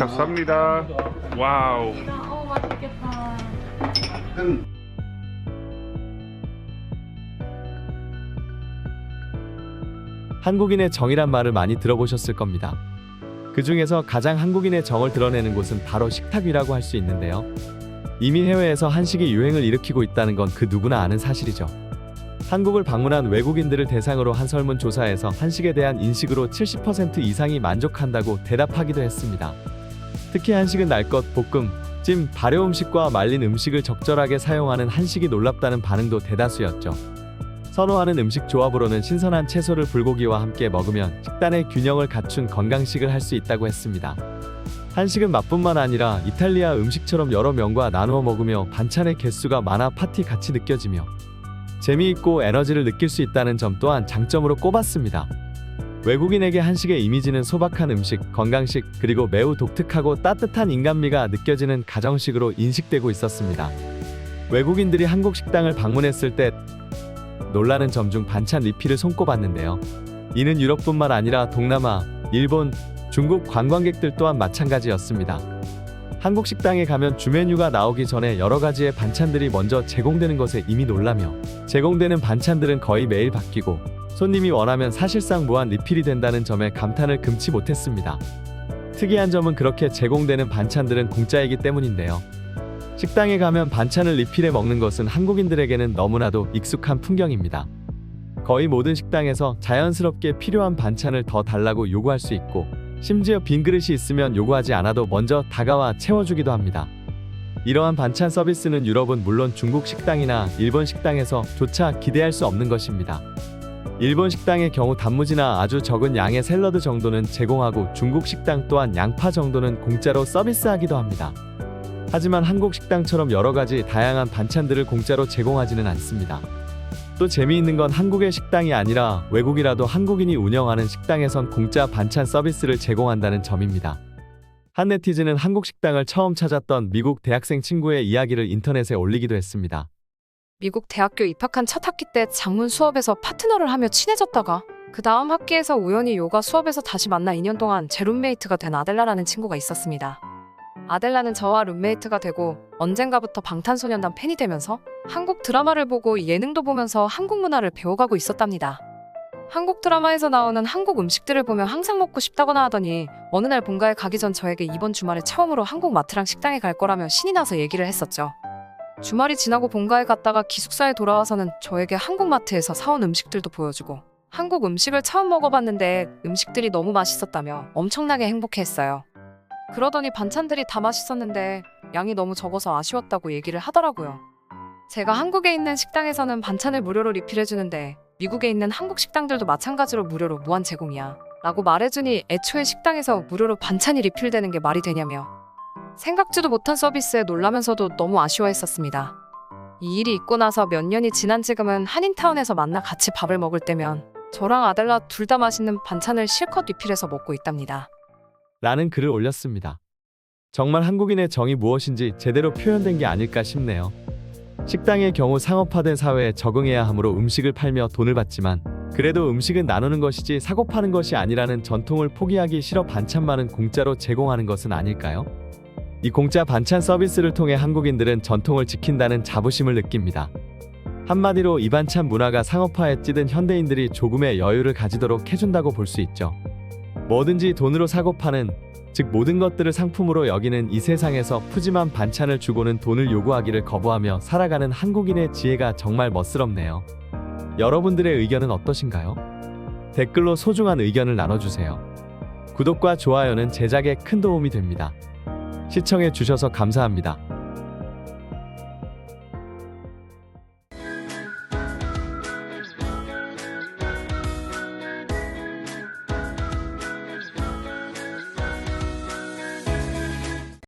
감사합니다. 와우. 맛있겠다. 한국인의 정이란 말을 많이 들어보셨을 겁니다. 그 중에서 가장 한국인의 정을 드러내는 곳은 바로 식탁 위라고 할 수 있는데요. 이미 해외에서 한식이 유행을 일으키고 있다는 건 그 누구나 아는 사실이죠. 한국을 방문한 외국인들을 대상으로 한 설문조사에서 한식에 대한 인식으로 70% 이상이 만족한다고 대답하기도 했습니다. 특히 한식은 날 것, 볶음, 찜, 발효 음식과 말린 음식을 적절하게 사용하는 한식이 놀랍다는 반응도 대다수였죠. 선호하는 음식 조합으로는 신선한 채소를 불고기와 함께 먹으면 식단의 균형을 갖춘 건강식을 할 수 있다고 했습니다. 한식은 맛뿐만 아니라 이탈리아 음식처럼 여러 명과 나누어 먹으며 반찬의 개수가 많아 파티 같이 느껴지며 재미있고 에너지를 느낄 수 있다는 점 또한 장점으로 꼽았습니다. 외국인에게 한식의 이미지는 소박한 음식, 건강식, 그리고 매우 독특하고 따뜻한 인간미가 느껴지는 가정식으로 인식되고 있었습니다. 외국인들이 한국 식당을 방문했을 때 놀라는 점 중 반찬 리필을 손꼽았는데요. 이는 유럽뿐만 아니라 동남아, 일본, 중국 관광객들 또한 마찬가지였습니다. 한국 식당에 가면 주 메뉴가 나오기 전에 여러 가지의 반찬들이 먼저 제공되는 것에 이미 놀라며 제공되는 반찬들은 거의 매일 바뀌고 손님이 원하면 사실상 무한 리필이 된다는 점에 감탄을 금치 못했습니다. 특이한 점은 그렇게 제공되는 반찬들은 공짜이기 때문인데요. 식당에 가면 반찬을 리필해 먹는 것은 한국인들에게는 너무나도 익숙한 풍경입니다. 거의 모든 식당에서 자연스럽게 필요한 반찬을 더 달라고 요구할 수 있고 심지어 빈 그릇이 있으면 요구하지 않아도 먼저 다가와 채워주기도 합니다. 이러한 반찬 서비스는 유럽은 물론 중국 식당이나 일본 식당에서조차 기대할 수 없는 것입니다. 일본 식당의 경우 단무지나 아주 적은 양의 샐러드 정도는 제공하고 중국 식당 또한 양파 정도는 공짜로 서비스하기도 합니다. 하지만 한국 식당처럼 여러 가지 다양한 반찬들을 공짜로 제공하지는 않습니다. 또 재미있는 건 한국의 식당이 아니라 외국이라도 한국인이 운영하는 식당에선 공짜 반찬 서비스를 제공한다는 점입니다. 한 네티즌은 한국 식당을 처음 찾았던 미국 대학생 친구의 이야기를 인터넷에 올리기도 했습니다. 미국 대학교 입학한 첫 학기 때 장문 수업에서 파트너를 하며 친해졌다가 그 다음 학기에서 우연히 요가 수업에서 다시 만나 2년 동안 제 룸메이트가 된 아델라라는 친구가 있었습니다. 아델라는 저와 룸메이트가 되고 언젠가부터 방탄소년단 팬이 되면서 한국 드라마를 보고 예능도 보면서 한국 문화를 배워가고 있었답니다. 한국 드라마에서 나오는 한국 음식들을 보며 항상 먹고 싶다거나 하더니 어느 날 본가에 가기 전 저에게 이번 주말에 처음으로 한국 마트랑 식당에 갈 거라며 신이 나서 얘기를 했었죠. 주말이 지나고 본가에 갔다가 기숙사에 돌아와서는 저에게 한국 마트에서 사온 음식들도 보여주고 한국 음식을 처음 먹어봤는데 음식들이 너무 맛있었다며 엄청나게 행복해했어요. 그러더니 반찬들이 다 맛있었는데 양이 너무 적어서 아쉬웠다고 얘기를 하더라고요. 제가 한국에 있는 식당에서는 반찬을 무료로 리필해주는데 미국에 있는 한국 식당들도 마찬가지로 무료로 무한 제공이야 라고 말해주니 애초에 식당에서 무료로 반찬이 리필되는 게 말이 되냐며 생각지도 못한 서비스에 놀라면서도 너무 아쉬워했었습니다. 이 일이 있고 나서 몇 년이 지난 지금은 한인타운에서 만나 같이 밥을 먹을 때면 저랑 아델라 둘 다 맛있는 반찬을 실컷 리필해서 먹고 있답니다. 라는 글을 올렸습니다. 정말 한국인의 정이 무엇인지 제대로 표현된 게 아닐까 싶네요. 식당의 경우 상업화된 사회에 적응해야 하므로 음식을 팔며 돈을 받지만 그래도 음식은 나누는 것이지 사고 파는 것이 아니라는 전통을 포기하기 싫어 반찬만은 공짜로 제공하는 것은 아닐까요? 이 공짜 반찬 서비스를 통해 한국인들은 전통을 지킨다는 자부심을 느낍니다. 한마디로 이 반찬 문화가 상업화에 찌든 현대인들이 조금의 여유를 가지도록 해준다고 볼 수 있죠. 뭐든지 돈으로 사고 파는, 즉 모든 것들을 상품으로 여기는 이 세상에서 푸짐한 반찬을 주고는 돈을 요구하기를 거부하며 살아가는 한국인의 지혜가 정말 멋스럽네요. 여러분들의 의견은 어떠신가요? 댓글로 소중한 의견을 나눠주세요. 구독과 좋아요는 제작에 큰 도움이 됩니다. 시청해 주셔서 감사합니다.